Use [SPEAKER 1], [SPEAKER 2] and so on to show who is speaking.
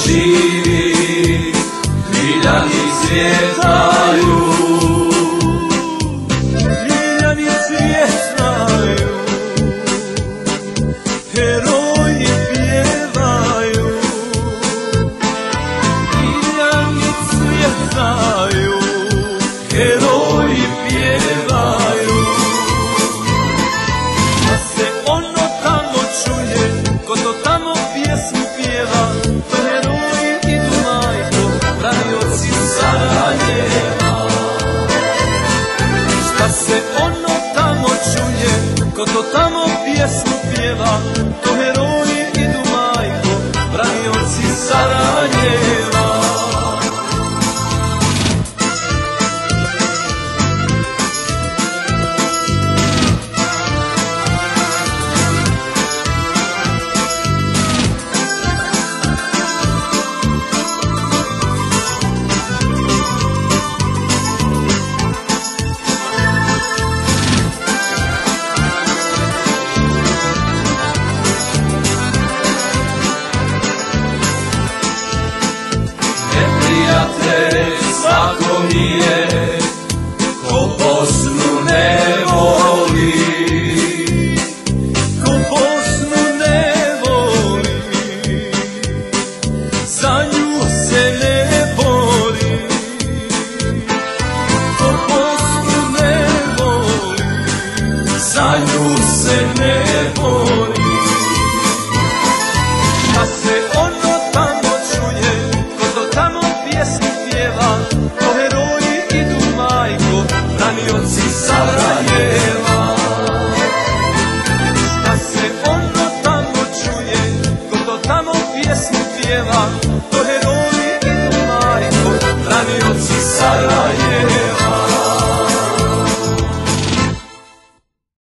[SPEAKER 1] živi, ljiljani cvjetaju,
[SPEAKER 2] ljiljani cvjetaju, heroji pjevaju, ljiljani cvjetaju, heroji pjevaju. Da se ono tamo čuje, ko to tamo pjesmu pjeva, to heroji idu, majko, branioci Sarajeva. Da se ono tamo čuje, ko to tamo pjesmu pjeva, to heroji idu, majko, branioci Sarajeva.
[SPEAKER 1] Svako nije ko Bosnu ne voli,
[SPEAKER 2] ko Bosnu ne voli, za nju se ne bori. Ko Bosnu ne voli,
[SPEAKER 1] za nju se ne bori.